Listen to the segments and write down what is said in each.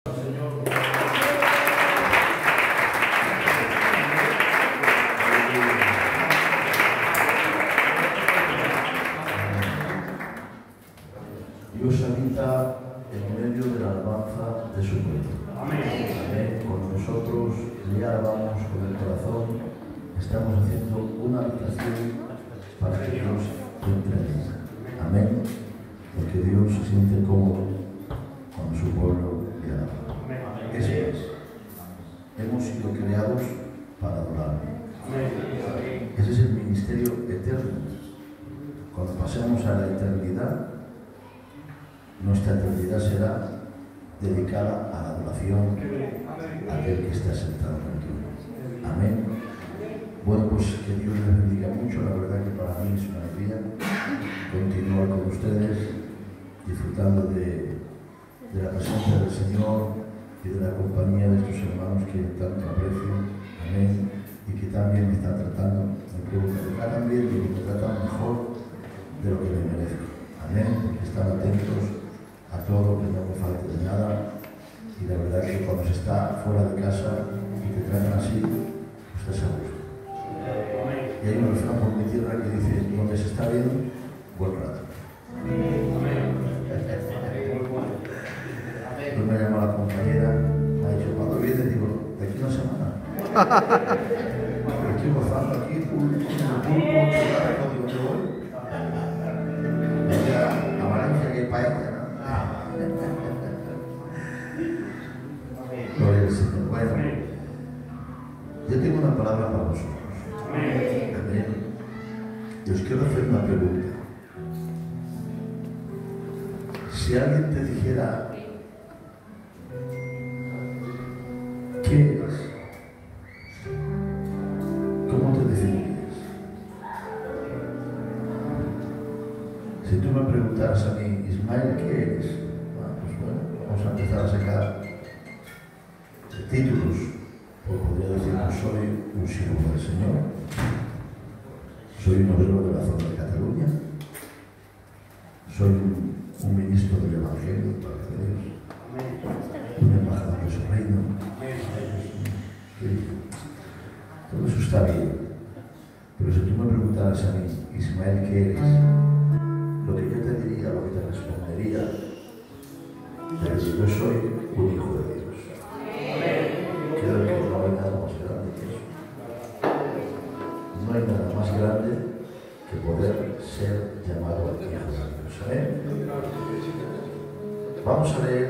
Dios habita en medio de la alabanza de su pueblo. Amén. Con nosotros le alabamos con el corazón. Estamos haciendo una habitación para que Dios entre en ella. Amén. Porque Dios se siente cómodo cuando su pueblo le alaba. Eso es. Hemos sido creados para adorarle. Ese es el ministerio eterno. Cuando pasemos a la eternidad, nuestra eternidad será dedicada a la adoración a aquel que está sentado en el trono. Amén. Bueno, pues que Dios les bendiga mucho. La verdad que para mí es una alegría continuar con ustedes, disfrutando de la presencia del Señor y de la compañía de estos hermanos que tanto aprecio. Amén. Y que también me están tratando, me tratan bien y me tratan mejor de lo que me merezco. Amén. Porque están atentos a todo, que no me falte de nada, y la verdad que cuando se está fuera de casa y te tratan así, pues estás a gusto. Y hay un refrán por mi tierra que dice: donde se está bien, buen rato. Pues me llamó la compañera, me ha dicho: ¿cuándo vienes? Digo: de aquí una semana. Estoy gozando aquí, pulpo, chocolate, digo: ¿dónde voy? A Valencia, que para ella, ¿no? Gloria al Señor. Bueno, yo tengo una palabra para vosotros. Amén. Y os quiero hacer una pregunta. Si alguien te dijera: ¿qué eres? ¿Cómo te definirías? Si tú me preguntaras a mí: Ismael, ¿qué eres? Pues bueno, vamos a empezar a sacar títulos. Pues podría decir: soy un siervo del Señor, soy un obrero de la zona de Cataluña, soy un ministro del Evangelio, para Dios, un embajador de su reino. Todo eso está bien, pero si tú me preguntaras a mí: Ismael, ¿qué eres? Lo que yo te diría, lo que te respondería, es que yo soy un hijo de Dios. Creo que no hay nada más grande que eso. No hay nada más grande que poder ser llamado hijo de Dios. ¿Amén? Vamos a leer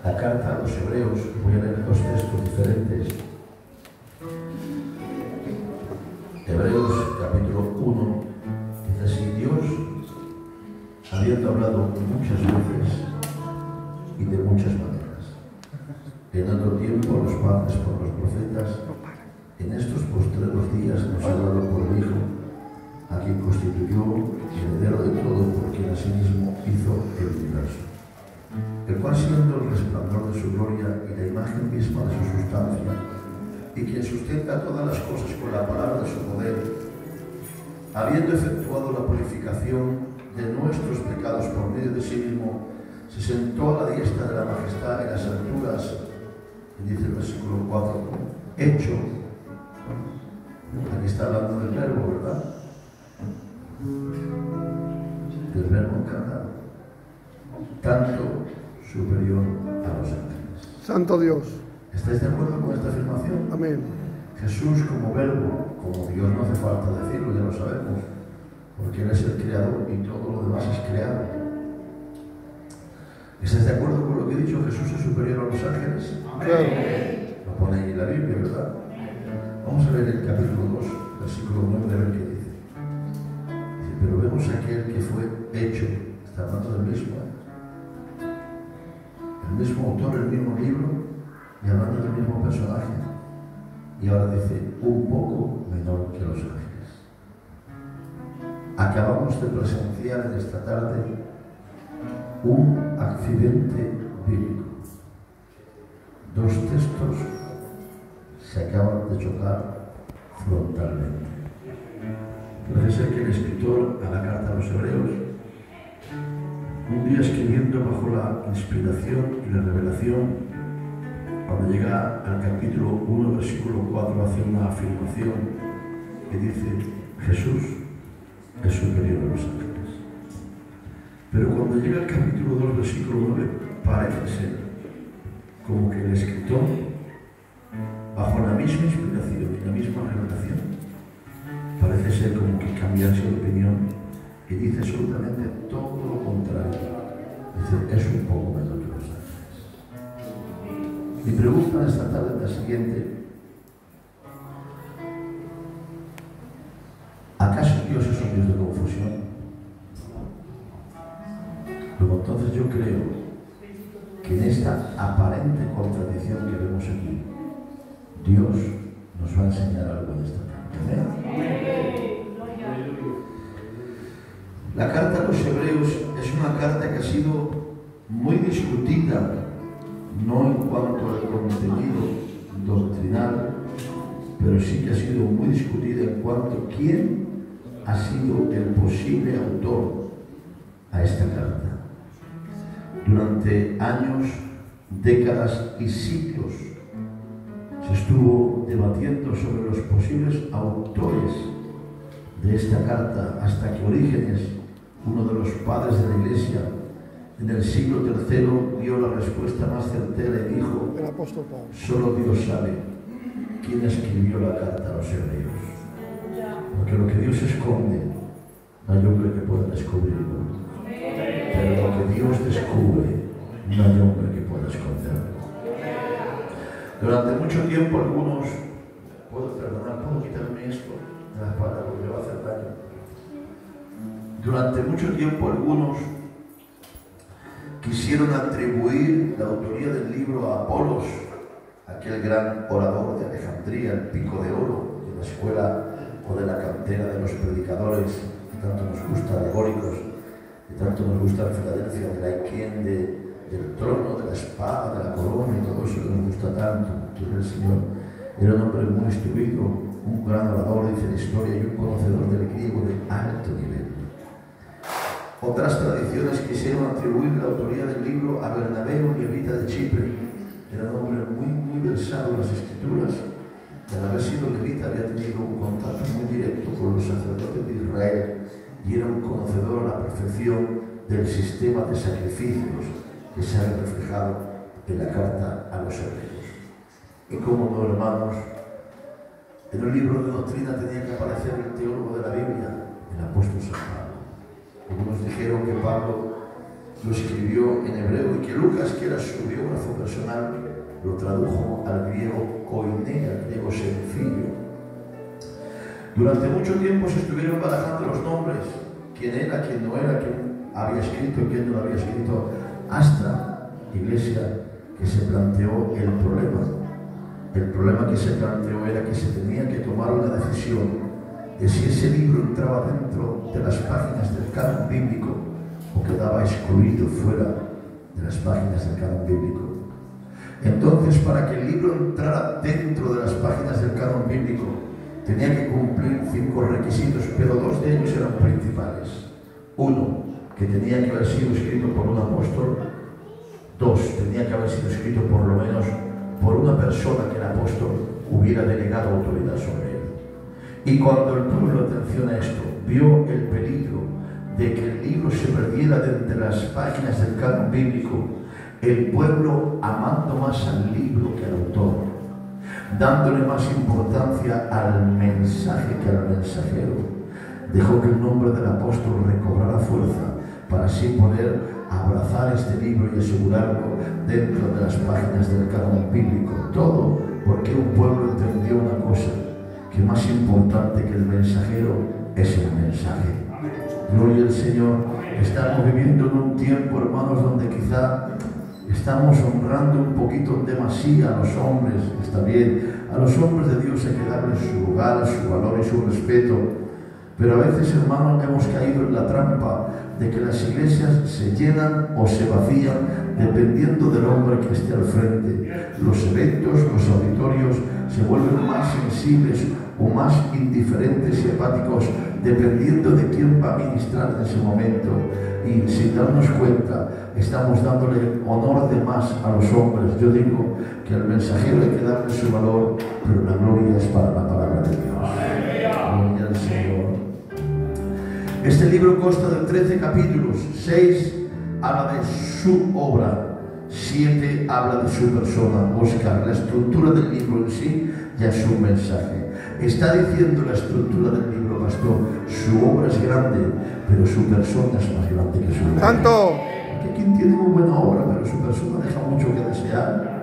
la carta a los Hebreos. Voy a leer dos textos diferentes. Hebreos capítulo 1 dice así: Dios, habiendo hablado muchas veces y de muchas maneras, en otro tiempo a los padres por los profetas, en estos postreros días nos ha hablado por el Hijo, a quien constituyó heredero de todo, por quien asimismo hizo el universo, el cual, siendo el resplandor de su gloria y la imagen misma de su sustancia, y quien sustenta todas las cosas con la palabra de su poder, habiendo efectuado la purificación de nuestros pecados por medio de sí mismo, se sentó a la diestra de la majestad en las alturas, y dice el versículo 4, hecho. Aquí está hablando del verbo, ¿verdad? Del verbo encarnado, tanto superior a los ángeles. Santo Dios. ¿Estáis de acuerdo con esta afirmación? Amén. Jesús como verbo, como Dios, no hace falta decirlo, ya lo sabemos, porque Él es el creador y todo lo demás es creado. ¿Estáis de acuerdo con lo que he dicho? Jesús es superior a los ángeles. Claro. Lo pone ahí en la Biblia, ¿verdad? Vamos a leer el capítulo 2, versículo 9, a ver qué dice. Dice: pero vemos aquel que fue hecho, está hablando del mismo, el mismo autor, el mismo libro, y hablando del mismo personaje. Y ahora dice: un poco menor que los ángeles. Acabamos de presenciar en esta tarde un accidente bíblico. Dos textos se acaban de chocar frontalmente. Parece ser que el escritor a la carta a los Hebreos un día escribiendo bajo la inspiración y la revelación, cuando llega al capítulo 1, versículo 4, hace una afirmación que dice: Jesús es superior a los ángeles. Pero cuando llega al capítulo 2, versículo 9, parece ser como que el escritor, bajo la misma inspiración y la misma revelación, parece ser como que cambiase de opinión y dice absolutamente todo lo contrario. Dice: es un poco menos que los ángeles. Mi pregunta esta tarde es la siguiente: ¿acaso Dios es un Dios de confusión? Luego entonces yo creo que en esta aparente contradicción que vemos aquí, Dios nos va a enseñar algo en esta tarde. ¿Amén? La carta a los Hebreos es una carta que ha sido muy discutida, no en cuanto al contenido doctrinal, pero sí que ha sido muy discutida en cuanto a quién ha sido el posible autor a esta carta. Durante años, décadas y siglos se estuvo debatiendo sobre los posibles autores de esta carta, hasta que Orígenes, uno de los padres de la Iglesia, en el siglo III dio la respuesta más certera y dijo: el apóstol Pablo. Solo Dios sabe quién escribió la carta a los Hebreos, porque lo que Dios esconde no hay hombre que pueda descubrirlo, pero lo que Dios descubre no hay hombre que pueda esconderlo. Durante mucho tiempo algunos, puedo quitarme esto de las palabras porque me va a hacer daño. Durante mucho tiempo algunos quisieron atribuir la autoría del libro a Apolos, aquel gran orador de Alejandría, el pico de oro de la escuela o de la cantera de los predicadores que tanto nos gusta, alegóricos, que tanto nos gusta en Filadelfia, de la Iquien, del trono, de la espada, de la corona y todo eso que nos gusta tanto. Entonces el Señor era un hombre muy instruido, un gran orador, dice la historia, y un conocedor del griego de alto nivel. Otras tradiciones quisieron atribuir la autoría del libro a Bernabé, un levita de Chipre. Era un hombre muy versado en las escrituras, y al haber sido levita había tenido un contacto muy directo con los sacerdotes de Israel y era un conocedor a la perfección del sistema de sacrificios que se ha reflejado en la carta a los Hebreos. Y como no, hermanos, en el libro de doctrina tenía que aparecer el teólogo de la Biblia, el apóstol San Pablo. Algunos dijeron que Pablo lo escribió en hebreo y que Lucas, que era su biógrafo personal, lo tradujo al griego koiné, al griego sencillo. Durante mucho tiempo se estuvieron barajando los nombres, quién era, quién no era, quién había escrito y quién no lo había escrito, hasta, Iglesia, que se planteó el problema. El problema que se planteó era que se tenía que tomar una decisión de si ese libro entraba dentro de las páginas del canon bíblico o quedaba excluido fuera de las páginas del canon bíblico. Entonces, para que el libro entrara dentro de las páginas del canon bíblico, tenía que cumplir 5 requisitos, pero 2 de ellos eran principales. 1, que tenía que haber sido escrito por un apóstol. 2, tenía que haber sido escrito por lo menos por una persona que el apóstol hubiera delegado autoridad sobre él. Y cuando el pueblo, atención a esto, vio el peligro de que el libro se perdiera de entre las páginas del canon bíblico, el pueblo, amando más al libro que al autor, dándole más importancia al mensaje que al mensajero, dejó que el nombre del apóstol recobrara fuerza para así poder abrazar este libro y asegurarlo dentro de las páginas del canon bíblico. Todo porque un pueblo entendió una cosa, que más importante que el mensajero es el mensaje. Gloria al Señor. Estamos viviendo en un tiempo, hermanos, donde quizá estamos honrando un poquito demasiado a los hombres. Está bien, a los hombres de Dios hay que darles su lugar, su valor y su respeto, pero a veces, hermanos, hemos caído en la trampa de que las iglesias se llenan o se vacían dependiendo del hombre que esté al frente. Los eventos, los auditorios se vuelven más sensibles o más indiferentes y apáticos, dependiendo de quién va a ministrar en ese momento. Y sin darnos cuenta, estamos dándole honor de más a los hombres. Yo digo que al mensajero hay que darle su valor, pero la gloria es para la palabra de Dios. Gloria al Señor. Este libro consta de 13 capítulos. 6 habla de su obra, 7 habla de su persona. Oscar, la estructura del libro en sí ya es un mensaje. Está diciendo la estructura del libro, pastor, su obra es grande, pero su persona es más grande que su obra. ¡Santo! Porque quien tiene muy buena obra, pero su persona deja mucho que desear.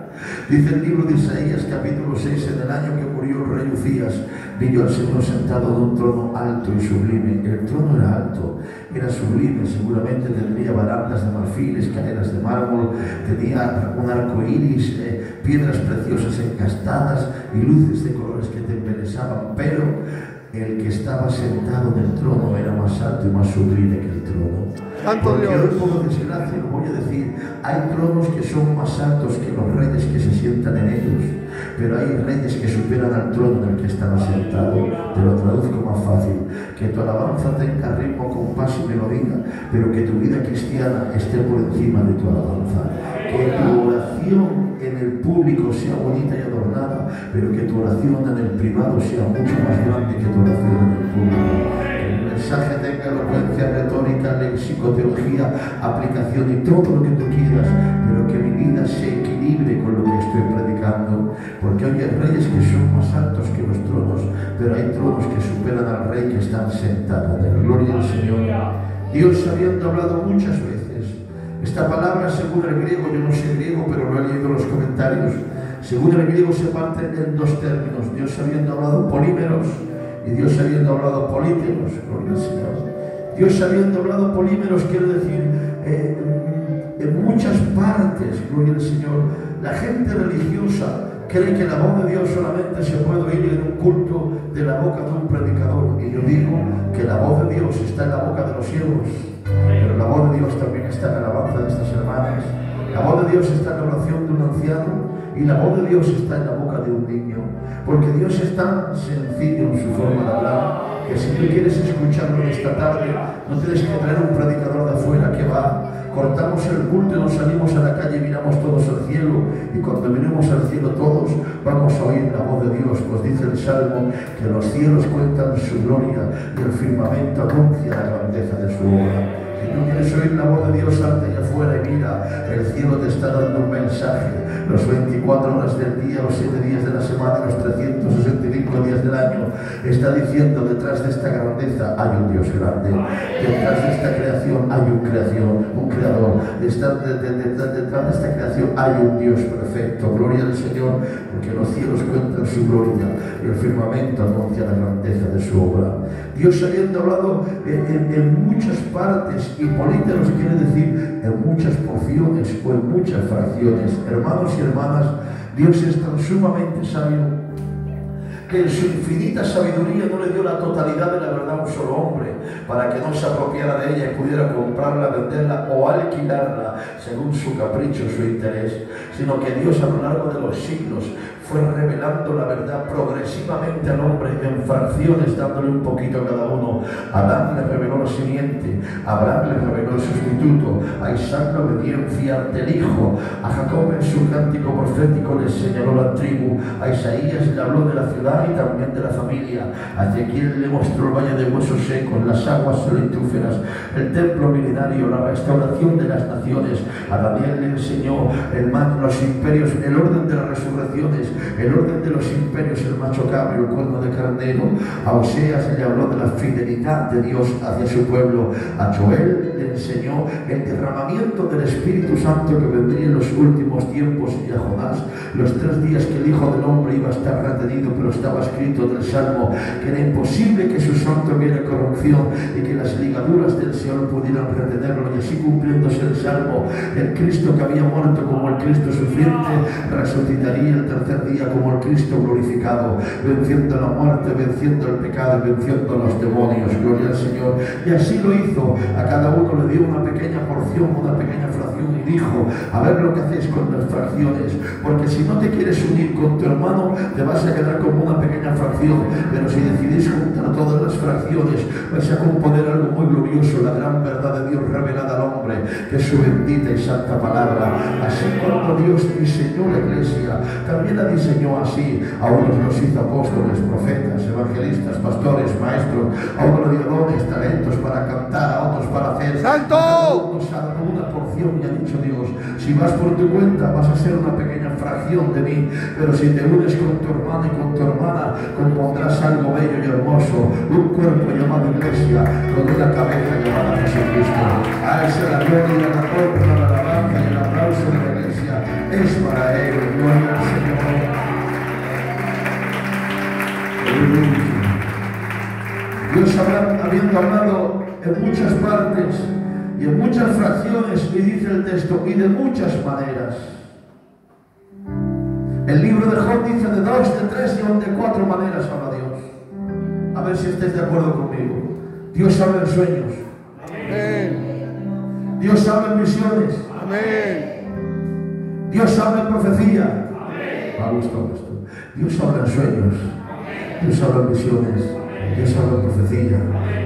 Dice el libro de Isaías, capítulo 6, en el año que murió el rey Uzías, vi yo al Señor sentado en un trono alto y sublime. El trono era alto, era sublime, seguramente tendría barandas de marfil, escaleras de mármol, tenía un arco iris, piedras preciosas encastadas y luces de colores que te embelesaban, pero el que estaba sentado en el trono era más alto y más sublime que el trono. Porque hoy, por desgracia, lo voy a decir, hay tronos que son más altos que los reyes que se sientan en ellos, pero hay reyes que superan al trono en el que están sentados. Te lo traduzco más fácil: que tu alabanza tenga ritmo, compás y melodía, pero que tu vida cristiana esté por encima de tu alabanza. Que tu oración en el público sea bonita y adornada, pero que tu oración en el privado sea mucho más grande que tu oración en el público. Que el mensaje tenga elocuencia, retórica, lexicoteología, aplicación y todo lo que tú quieras, pero que mi vida se equilibre con lo que estoy predicando. Porque hoy hay reyes que son más altos que los tronos, pero hay tronos que superan al rey que están sentados. De gloria al Señor. Dios, habiendo hablado muchas veces, esta palabra, según el griego, yo no sé griego, pero lo he leído en los comentarios, según el griego se parte en dos términos: Dios habiendo hablado polímeros y Dios habiendo hablado políteros. Gloria al Señor. Dios habiendo hablado polímeros quiere decir en muchas partes. Gloria al Señor. La gente religiosa cree que la voz de Dios solamente se puede oír en un culto de la boca de un predicador, y yo digo que la voz de Dios está en la boca de los siervos, pero la voz de Dios también está en la alabanza de estas hermanas. La voz de Dios está en la oración de un anciano, y la voz de Dios está en la boca de un niño, porque Dios es tan sencillo en su forma de hablar que si tú quieres escucharlo esta tarde, no tienes que traer un predicador de afuera que va. Cortamos el culto y nos salimos a la calle y miramos todos al cielo, y cuando miremos al cielo todos vamos a oír la voz de Dios, pues dice el Salmo que los cielos cuentan su gloria y el firmamento anuncia la grandeza de su obra. Si tú quieres oír la voz de Dios, salte allá afuera y mira, el cielo te está dando un mensaje. Los 24 horas del día, los 7 días de la semana, los 365 días del año, está diciendo: detrás de esta grandeza hay un Dios grande, detrás de esta creación hay un creador, detrás de esta creación hay un Dios perfecto. Gloria al Señor, porque los cielos cuentan su gloria y el firmamento anuncia la grandeza de su obra. Dios, habiendo hablado en muchas partes, y políteros quiere decir en muchas porciones o en muchas fracciones. Hermanos y hermanas, Dios es tan sumamente sabio que en su infinita sabiduría no le dio la totalidad de la verdad a un solo hombre para que no se apropiara de ella y pudiera comprarla, venderla o alquilarla según su capricho, su interés, sino que Dios, a lo largo de los siglos, fue revelando la verdad progresivamente al hombre en fracciones, dándole un poquito a cada uno. A Adán le reveló la simiente, a Abraham le reveló el sustituto, a Isaac la obediencia del hijo, a Jacob en su cántico profético le señaló la tribu, a Isaías le habló de la ciudad y también de la familia, a Ezequiel le mostró el valle de huesos secos, las aguas solitúferas, el templo milenario, la restauración de las naciones, a Daniel le enseñó los imperios, el orden de las resurrecciones, el orden de los imperios, el macho cabrio, el cuerno de carnero. A Oseas le habló de la fidelidad de Dios hacia su pueblo. A Joel le enseñó el derramamiento del Espíritu Santo que vendría en los últimos tiempos, y a Jonás los 3 días que el Hijo del Hombre iba a estar retenido, pero estaba escrito en el Salmo que era imposible que su santo viera corrupción y que las ligaduras del Señor pudieran retenerlo, y así cumpliéndose el Salmo, el Cristo que había muerto como el Cristo sufriente resucitaría el tercer día como el Cristo glorificado, venciendo la muerte, venciendo el pecado y venciendo los demonios. Gloria al Señor. Y así lo hizo. A cada uno le dio una pequeña porción, una pequeña fracción fracción, dijo, a ver lo que hacéis con las fracciones, porque si no te quieres unir con tu hermano, te vas a quedar como una pequeña fracción, pero si decidís juntar todas las fracciones, vais a componer algo muy glorioso, la gran verdad de Dios revelada al hombre, que es su bendita y santa palabra. Así como Dios diseñó la iglesia, también la diseñó así. A unos los hizo apóstoles, profetas, evangelistas, pastores, maestros, a unos dio dones, talentos para cantar, a otros para hacer. ¡Santo! A cada uno nos ha dado una porción, y ha dicho Dios, si vas por tu cuenta vas a ser una pequeña fracción de mí, pero si te unes con tu hermano y con tu hermana, compondrás algo bello y hermoso, un cuerpo llamado iglesia, con una cabeza llamada Jesucristo. A esa la gloria y la honra, la alabanza y el aplauso de la iglesia es para él. Gloria al Señor. Dios habiendo hablado en muchas partes y en muchas fracciones, y dice el texto, y de muchas maneras. El libro de Job dice de 2, de 3 y aún de 4 maneras habla Dios. A ver si estáis de acuerdo conmigo. Dios habla en sueños. Amén. Dios habla en visiones. Amén. Dios habla en profecía. Amén. Me ha gustado esto. Dios habla en sueños. Dios habla en visiones. Dios habla en profecía.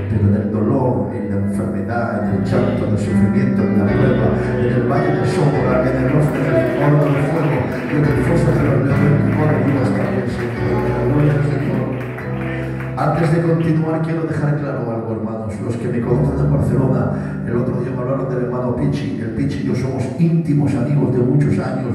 Pero en el dolor, en la enfermedad, en el llanto, en el sufrimiento, en la prueba, en el valle de sombra, en el horno de fuego, en el foso de los leones, Dios también se encuentra. Antes de continuar, quiero dejar claro algo, hermanos. Los que me conocen en Barcelona, el otro día me hablaron del hermano Pichi. El Pichi y yo somos íntimos amigos de muchos años.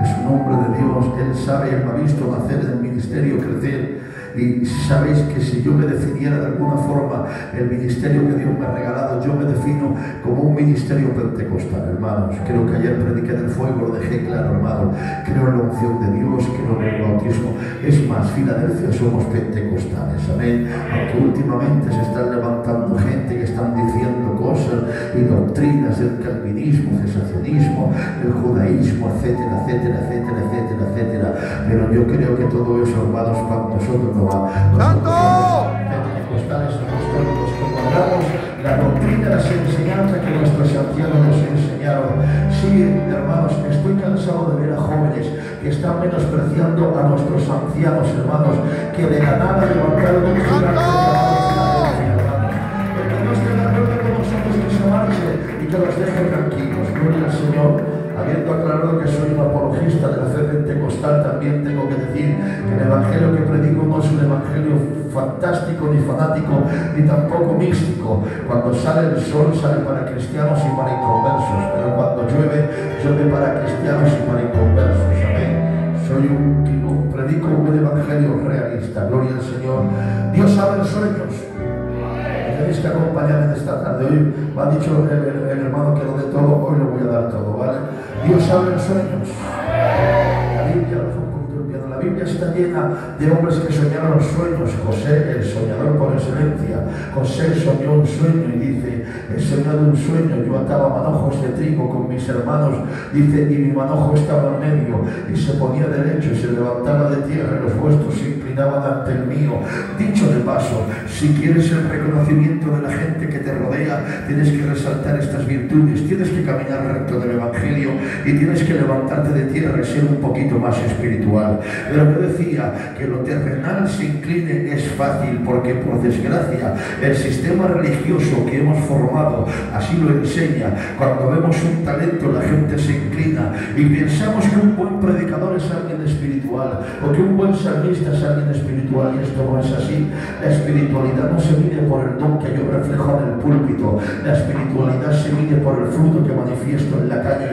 Es un hombre de Dios. Él sabe, él me ha visto nacer en el ministerio, crecer. Y sabéis que si yo me definiera de alguna forma el ministerio que Dios me ha regalado, yo me defino como un ministerio pentecostal, hermanos. Creo que ayer prediqué del fuego, lo dejé claro, hermano. Creo en la unción de Dios, creo en el bautismo. Es más, Filadelfia somos pentecostales, amén. Aunque últimamente se están levantando gente que están diciendo cosas y doctrinas del calvinismo, cesacionismo, el judaísmo, etcétera, etcétera, etcétera, etcétera, etcétera. Pero yo creo que todo eso, hermanos, para nosotros no va. ¡Santo! Pentecostales apostólicos que guardamos la doctrina, las enseñanzas que nuestros ancianos nos enseñaron. Sí, hermanos, estoy cansado de ver a jóvenes que están menospreciando a nuestros ancianos, hermanos, que de la nada levantaron un gigante porque no estén de acuerdo con nosotros, que se marche y que los deje tranquilos. Gloria al Señor. Habiendo aclarado que soy un apologista de la fe pentecostal, también tengo que decir que el evangelio que predico no es un evangelio fantástico, ni fanático, ni tampoco místico. Cuando sale el sol, sale para cristianos y para inconversos, pero cuando llueve, llueve para cristianos y para inconversos. Amén. Predico un evangelio realista. Gloria al Señor. Dios habla en sueños. Tenéis que acompañarme en esta tarde. Hoy me ha dicho el hermano que lo dé todo, hoy lo voy a dar todo, ¿vale? Dios habla en sueños. La Biblia está llena de hombres que soñaron sueños. José, el soñador por excelencia. José soñó un sueño y dice, he soñado un sueño, yo ataba manojos de trigo con mis hermanos, dice, y mi manojo estaba en medio, y se ponía derecho y se levantaba de tierra, y los vuestros se inclinaban ante el mío. Dicho de paso, si quieres el reconocimiento de la gente que te rodea, tienes que resaltar estas virtudes, tienes que caminar recto del Evangelio y tienes que levantarte de tierra y ser un poquito más espiritual. Pero yo decía que lo terrenal se incline es fácil, porque por desgracia el sistema religioso que hemos formado así lo enseña. Cuando vemos un talento, la gente se inclina y pensamos que un buen predicador es alguien espiritual, o que un buen salmista es alguien espiritual, y esto no es así. La espiritualidad no se mide por el don que yo reflejo en el púlpito, la espiritualidad se mide por el fruto que manifiesto en la calle.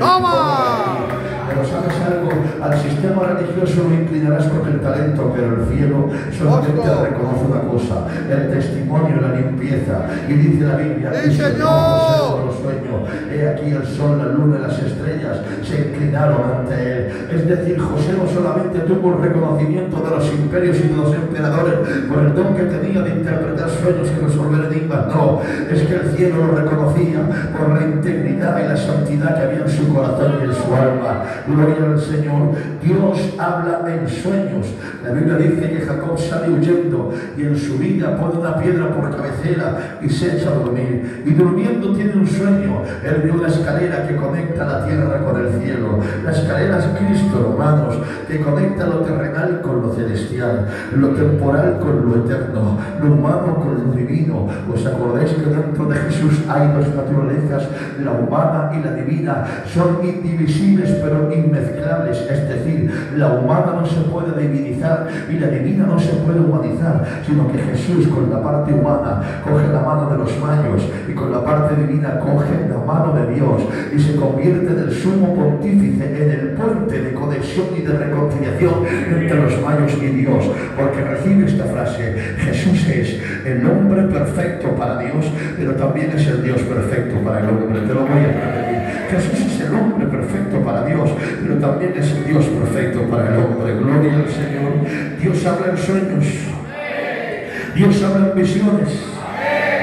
Pero ¿sabes algo? Al sistema religioso lo inclinarás con el talento, pero el cielo solamente reconoce una cosa: el testimonio, la limpieza. Y dice la Biblia, ¡Sí, Señor! los sueños, he aquí el sol, la luna y las estrellas se inclinaron ante él. Es decir, José no solamente tuvo el reconocimiento de los imperios y de los emperadores por el don que tenía de interpretar sueños y resolver enigmas, no, es que el cielo lo reconocía por la integridad y la santidad que había en su corazón y en su alma. Gloria al Señor. Dios habla en sueños. La Biblia dice que Jacob sale huyendo y en su vida pone una piedra por cabecera y se echa a dormir. Y durmiendo tiene un sueño. Él vio una escalera que conecta la tierra con el cielo. La escalera es Cristo, hermanos, que conecta lo terrenal con lo celestial, lo temporal con lo eterno, lo humano con lo divino. ¿Os acordáis que dentro de Jesús hay dos naturalezas, la humana y la divina? Son indivisibles pero inmezclables, es decir, la humana no se puede divinizar y la divina no se puede humanizar, sino que Jesús con la parte humana coge la mano de los mayos y con la parte divina coge la mano de Dios y se convierte del sumo pontífice en el puente de conexión y de reconciliación entre los mayos y Dios, porque recibe esta frase: Jesús es el hombre perfecto para Dios, pero también es el Dios perfecto para el hombre. Te lo voy a repetir: Jesús es el hombre perfecto para Dios, pero también es el Dios perfecto para el hombre. Gloria al Señor. Dios habla en sueños, Dios habla en visiones.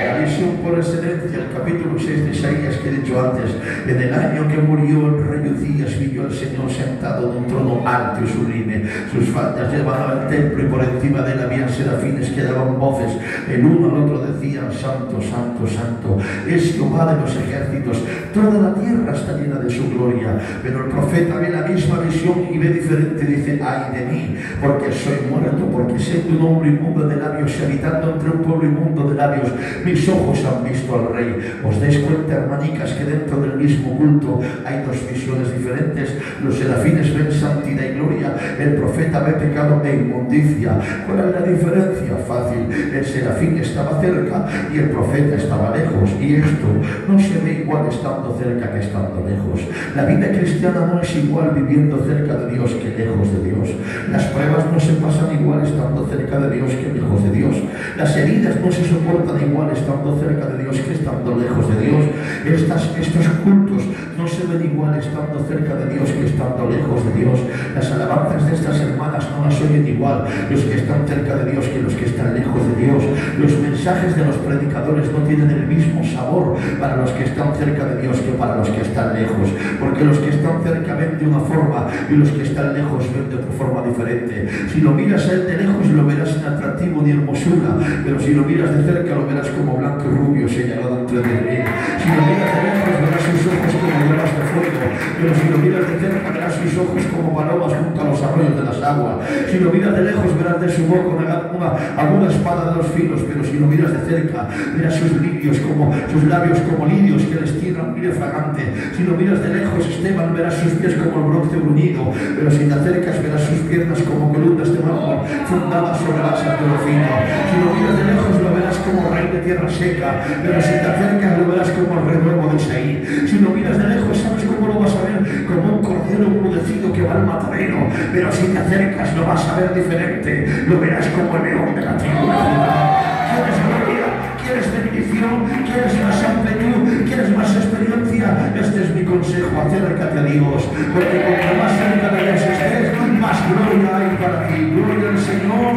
La visión por excelencia, el capítulo 6 de Isaías que he dicho antes: en el año que murió el rey Uzías, vio al Señor sentado en un trono alto y sublime. Sus faldas llevaban al templo y por encima de él habían serafines que daban voces. El uno al otro decían: Santo, Santo, Santo es Jehová de los ejércitos, toda la tierra está llena de su gloria. Pero el profeta ve la misma visión y ve diferente. Dice: ay de mí, porque soy muerto, porque siendo un hombre inmundo de labios y habitando entre un pueblo inmundo de labios, mis ojos han visto al Rey. ¿Os dais cuenta, hermanicas, que dentro del mismo culto hay dos visiones diferentes? Los serafines ven santidad y gloria, el profeta ve pecado e inmundicia. ¿Cuál es la diferencia? Fácil: el serafín estaba cerca y el profeta estaba lejos, y esto no se ve igual estando cerca que estando lejos. La vida cristiana no es igual viviendo cerca de Dios que lejos de Dios. Las pruebas no se pasan igual estando cerca de Dios que lejos de Dios. Las heridas no se soportan igual estando cerca de Dios que estando lejos de Dios. Estos cultos no se ven igual estando cerca de Dios que estando lejos de Dios. Las alabanzas de estas hermanas no las oyen igual los que están cerca de Dios que los que están lejos de Dios. Los mensajes de los predicadores no tienen el mismo sabor para los que están cerca de Dios que para los que están lejos, porque los que están cerca ven de una forma y los que están lejos ven de otra forma diferente. Si lo miras a él de lejos lo verás sin atractivo ni hermosura, pero si lo miras de cerca lo verás como blanco y rubio señalado entre mí. Si lo miras de lejos verás sus ojos como llamas de fuego, pero si lo miras de cerca verás sus ojos como palomas junto a los arroyos de las aguas. Si lo miras de lejos verás de su boca una aguda espada de 2 filos, pero si lo miras de cerca verás sus labios como lirios que les tiran mire fragante. Si lo miras de lejos, Esteban, verás sus pies como el bronce bruñido, pero si te acercas verás sus piernas como columnas de mármol fundadas sobre asas de oro fino. Si lo miras de lejos lo verás como rey de tierra seca, pero si te acercas lo verás como el rey nuevo de Isaí. Si lo miras de lejos, ¿sabes cómo lo vas a ver? Como un cordero enmudecido que va al matadero, pero si te acercas lo vas a ver diferente, lo verás como el león de la tribu de Judá. ¿Quieres gloria? ¿Quieres bendición? ¿Quieres más amplitud? ¿Quieres más experiencia? Este es mi consejo: acércate a Dios, porque cuanto más cerca de Dios estés, más gloria hay para ti. Gloria al Señor.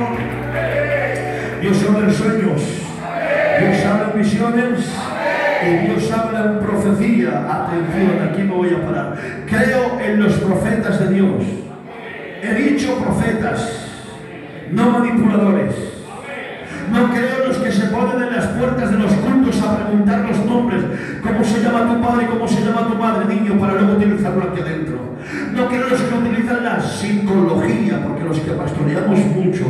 Dios habla en sueños, Dios habla en visiones y Dios habla en profecía. Atención, aquí me voy a parar. Creo en los profetas de Dios. He dicho profetas, no manipuladores. No creo en los que se ponen en las puertas de los cultos a preguntar los nombres: ¿cómo se llama tu padre? ¿Cómo se llama tu madre, niño? Para luego utilizarlo aquí adentro. No creo en los que utilizan la psicología, porque los que pastoreamos mucho,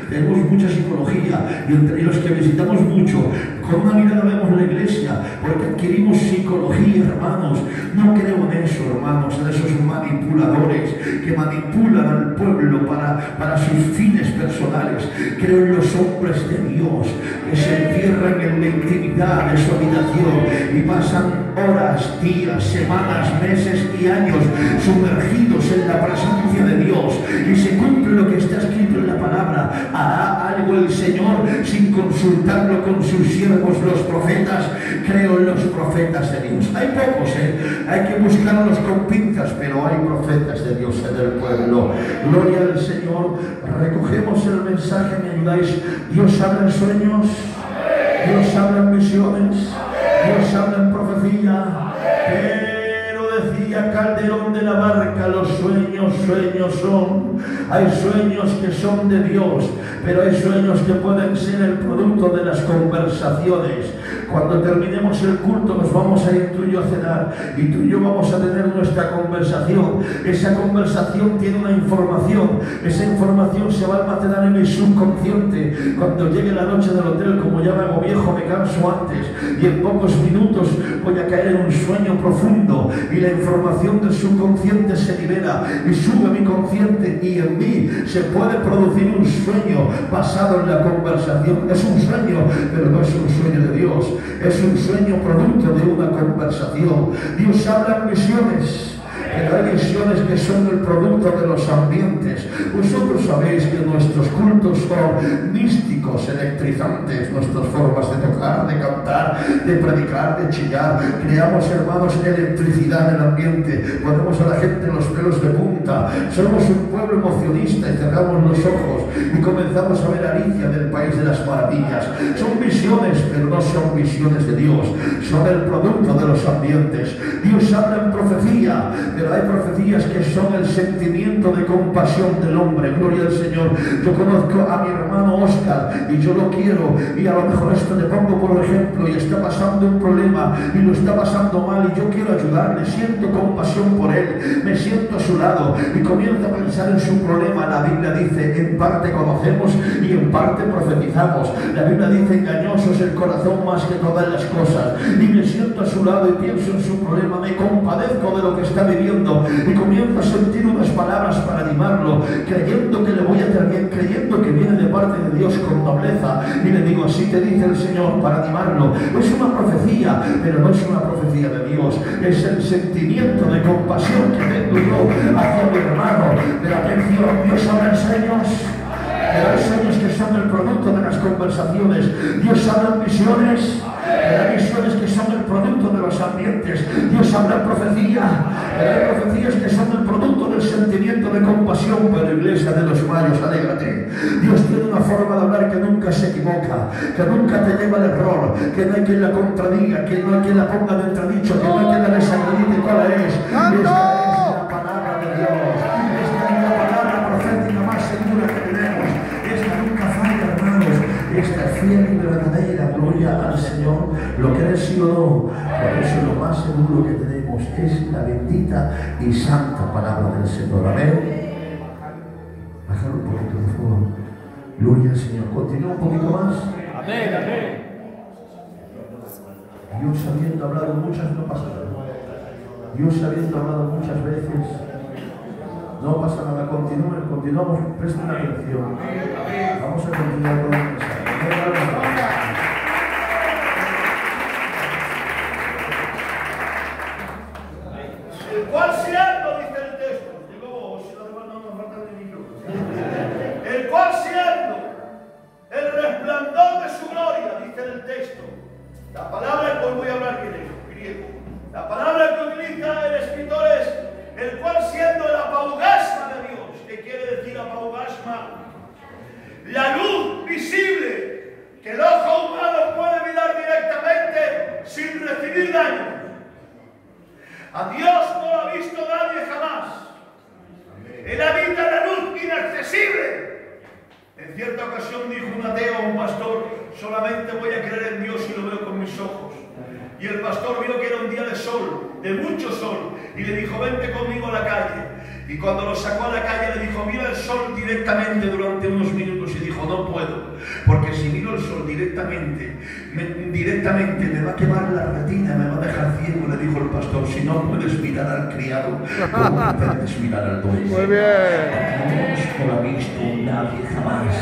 tenemos mucha psicología, y entre los que visitamos mucho, con una mirada vemos la iglesia, porque adquirimos psicología, hermanos. No creo en eso, hermanos, en esos manipuladores que manipulan al pueblo para sus fines personales. Creo en los hombres de Dios que se encierran en la intimidad de su habitación y pasan horas, días, semanas, meses y años sumergidos en la presencia de Dios, y se cumple lo que está escrito en la palabra. ¿Hará algo el Señor sin consultarlo con sus siervos los profetas? Creo en los profetas de Dios. Hay pocos, hay que buscarlos con pinzas, pero hay profetas de Dios en el pueblo. Gloria al Señor. Recogemos el mensaje, ¿me ayudáis? Dios habla en sueños, Dios habla en visiones, Dios habla en profecía, pero decía decía Calderón de la Barca, los sueños, sueños son. Hay sueños que son de Dios, pero hay sueños que pueden ser el producto de las conversaciones. Cuando terminemos el culto nos vamos a ir tú y yo a cenar, y tú y yo vamos a tener nuestra conversación. Esa conversación tiene una información, esa información se va a almacenar en mi subconsciente. Cuando llegue la noche del hotel, como ya me hago viejo, me canso antes, y en pocos minutos voy a caer en un sueño profundo, y la información del subconsciente se libera y sube a mi consciente, y en mí se puede producir un sueño basado en la conversación. Es un sueño, pero no es un sueño de Dios, es un sueño producto de una conversación. Dios habla en visiones, pero hay visiones que son el producto de los ambientes. Vosotros sabéis que nuestros cultos son místicos, electrizantes, nuestras formas de tocar, de cantar, de predicar, de chillar. Creamos, hermanos, electricidad en el ambiente, ponemos a la gente los pelos de punta. Somos un pueblo emocionista y cerramos los ojos y comenzamos a ver Alicia del País de las Maravillas. Son visiones, pero no son visiones de Dios, son el producto de los ambientes. Dios habla en profecía, pero hay profecías que son el sentimiento de compasión del hombre. Gloria al Señor. Yo conozco a mi hermano Oscar y yo lo quiero, y a lo mejor esto le pongo por ejemplo, y está pasando un problema y lo está pasando mal, y yo quiero ayudarle, siento compasión por él, me siento a su lado y comienzo a pensar en su problema. La Biblia dice, en parte conocemos y en parte profetizamos. La Biblia dice, engañoso es el corazón más que todas las cosas, y me siento a su lado y pienso en su problema, me compadezco de lo que está viviendo y comienzo a sentir unas palabras para animarlo, creyendo que le voy a hacer bien, creyendo que viene de parte de Dios con nobleza, y le digo, así te dice el Señor, para animarlo. Es una profecía, pero no es una profecía de Dios, es el sentimiento de compasión que tengo yo hacia mi hermano. Pero atención, Dios habla en sueños, pero hay sueños que son el producto de las conversaciones. Dios habla en visiones, pero hay visiones que son el producto de los ambientes. Dios habla en profecía, pero hay profecías que son el producto del sentimiento de compasión. Pero Iglesia de los Mayos, alégrate. Dios tiene una forma de hablar que nunca se equivoca, que nunca te lleva al error, que no hay quien la contradiga, que no hay quien la ponga de entredicho, que no hay quien la desacredite. ¿Cuál es? Esta es la palabra de Dios. Esta es la palabra profética más segura que tenemos. Esta nunca falla, hermanos. Esta es fiel y verdadera. Gloria al Señor. Lo que eres sí o no. Por eso lo más seguro que tenemos es la bendita y santa palabra del Señor. Amén. Bájalo un poquito, por favor. Gloria al Señor. Continúa un poquito más. Amén, amén. Dios habiendo hablado muchas, no pasa nada. Dios habiendo hablado muchas veces, no pasa nada. Continuamos, presten atención. Vamos a continuar con el mensaje. El cual siervo, dice el texto, digo, si no nos falta ni minutos. El cual siervo, el resplandor de su gloria, dice el texto. La palabra que hoy voy a hablar griego. La palabra que utiliza el escritor es el cual siendo el apaugasma de Dios. ¿Qué quiere decir apaugasma? La luz visible que el ojo humano puede mirar directamente sin recibir daño. A Dios no lo ha visto nadie jamás. Él habita la luz inaccesible. En cierta ocasión dijo un ateo a un pastor, solamente voy a creer en Dios si lo veo con mis ojos. Y el pastor vio que era un día de sol, de mucho sol, y le dijo, vente conmigo a la calle. Y cuando lo sacó a la calle le dijo, mira el sol directamente durante unos minutos, y dijo, no puedo, porque si miro el sol directamente me va a quemar la retina, me va a dejar ciego. Le dijo el pastor, si no puedes mirar al criado, ¿cómo puedes mirar al dueño? Muy bien. Dios no lo ha visto nadie jamás.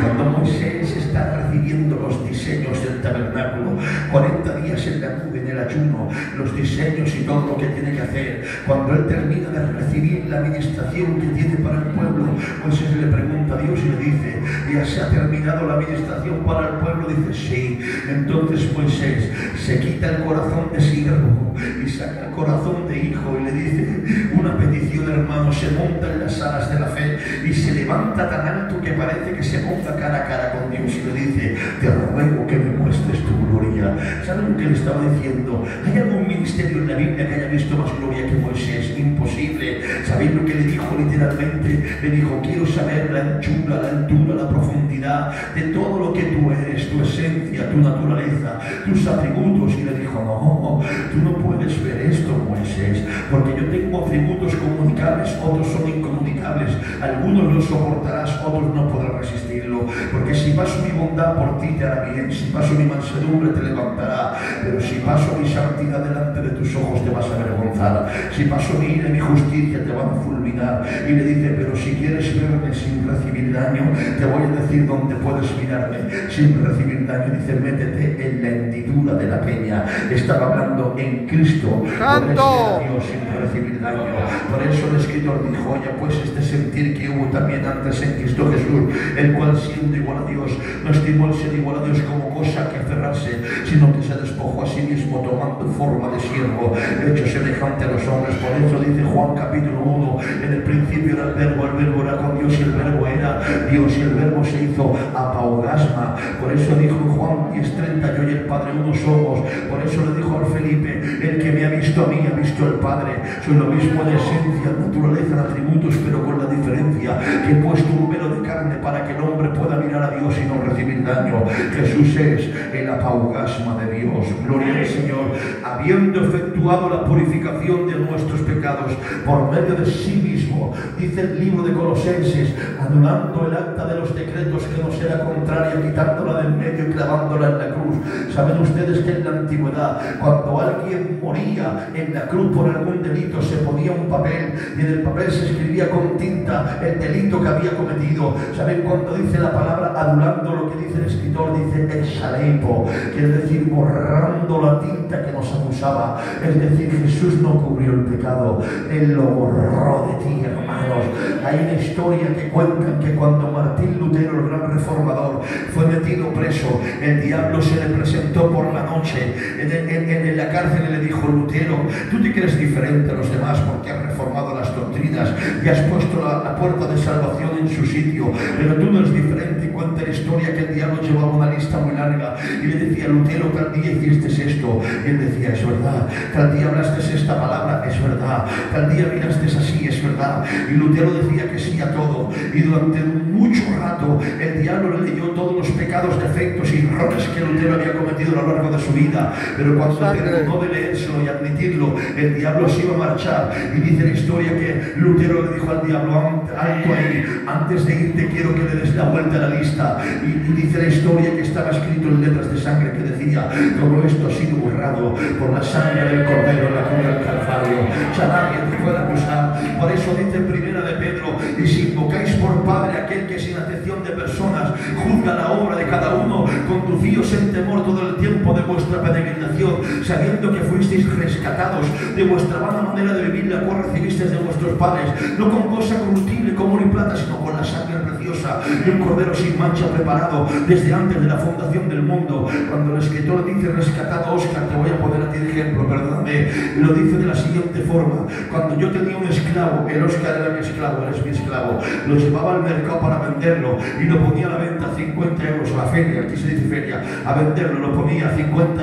Cuando Moisés está recibiendo los diseños del tabernáculo, 40 días en la nube, en el ayuno, los diseños y todo lo que tiene que hacer, cuando él termina de recibir la administración que tiene para el pueblo, Moisés le pregunta a Dios y le dice, ¿ya se ha terminado la administración para el pueblo? Dice, sí. Entonces Moisés se quita el corazón de siervo y saca el corazón de hijo y le dice una petición, hermano, se monta en las alas de la fe y y se levanta tan alto que parece que se ponga cara a cara con Dios y le dice: te ruego que me muestres tu gloria. ¿Saben lo que le estaba diciendo? ¿Hay algún ministerio en la Biblia que haya visto más gloria que Moisés? Imposible. ¿Sabéis lo que le dijo literalmente? Le dijo: quiero saber la anchura, la altura, la profundidad de todo lo que tú eres, tu esencia, tu naturaleza, tus atributos. Y le dijo: no, tú no puedes ver esto, Moisés, porque yo tengo atributos comunicables, otros son incomunicables. Algunos los soportarás, otros no podrás resistirlo, porque si paso mi bondad por ti te hará bien, si paso mi mansedumbre te levantará, pero si paso mi santidad delante de tus ojos te vas a avergonzar, si paso mi ira y mi justicia te van a fulminar. Y le dice: pero si quieres verme sin recibir daño, te voy a decir dónde puedes mirarme sin recibir daño. Dice: métete en la hendidura de la peña. Estaba hablando en Cristo, ¡Santo! Dios sin recibir daño. Por eso el escritor dijo: oye, pues este sentir que hubo también antes en Cristo Jesús, el cual siendo igual a Dios, no estimó el ser igual a Dios como cosa que aferrarse, sino que se despojó a sí mismo, tomando forma de siervo, hecho semejante a los hombres. Por eso dice Juan capítulo 1: en el principio era el verbo era con Dios y el verbo era Dios, y el verbo se hizo apaugasma. Por eso dijo Juan 10:30: yo y el Padre uno somos. Por eso le dijo al Felipe: el que me ha visto a mí ha visto al Padre. Soy lo mismo en esencia, naturaleza, en atributos, pero con la diferencia que he puesto un velo de carne para que el hombre pueda mirar a Dios y no recibir daño. Jesús es el apaugasma de Dios. Gloria al Señor. Habiendo efectuado la purificación de nuestros pecados por medio de sí mismo, dice el libro de Colosenses, anulando el acta de los decretos que nos era contraria, quitándola del medio y clavándola en la cruz. Saben ustedes que en la antigüedad, cuando alguien moría en la cruz por algún delito, se ponía un papel y en el papel se escribía con tinta el delito que había cometido. ¿Saben cuando dice la palabra anulando? Lo que dice el escritor, dice exaleipo, quiere decir borrando la tinta que nos acusaba. Es decir, Jesús no cubrió el pecado, Él lo borró de ti, hermanos. Hay una historia que cuentan que cuando Martín Lutero, el gran reformador, fue metido preso, el diablo se le presentó por la noche en la cárcel y le dijo: Lutero, tú te crees diferente a los demás porque has reformado las doctrinas y has puesto la puerta de salvación en su sitio, pero tú no eres diferente. Y cuenta la historia que el diablo llevaba una lista muy larga y le decía: Lutero, tal día hiciste esto. Y él decía: es verdad. Tal día hablaste esta palabra, es verdad. Tal día miraste así, es verdad. Y Lutero decía que sí a todo. Y durante mucho rato el diablo le leyó todos los pecados, defectos y errores que Lutero había cometido a lo largo de su vida. Pero cuando terminó de leérselo y admitirlo, el diablo se iba a marchar. Y dice la historia que Lutero le dijo al diablo: alto ahí, antes de irte quiero que le des la vuelta a la lista. Y dice la historia que estaba escrito en letras de sangre que decía: todo esto ha sido borrado por la sangre del Cordero en la cruz del Calvario. Ya nadie te puede acusar. Por eso dice en primera de Pedro: y si invocáis por Padre aquel que sin acepción de personas juzga la obra de cada uno, conducíos en temor todo el tiempo de vuestra peregrinación, sabiendo que fuisteis rescatados de vuestra vana manera de vivir, la cual recibisteis de vuestros padres, no con cosa corruptible como oro y plata, sino con la sangre preciosa de un cordero sin mancha, preparado desde antes de la fundación del mundo. Cuando el escritor dice rescatado, Oscar, te voy a poner a ti de ejemplo, perdóname, lo dice de la siguiente forma: cuando yo tenía un esclavo, el Oscar era mi esclavo, eres mi esclavo, lo llevaba al mercado para venderlo y lo ponía a la venta a 50 euros, a la feria, aquí se dice feria, a venderlo, lo ponía a 50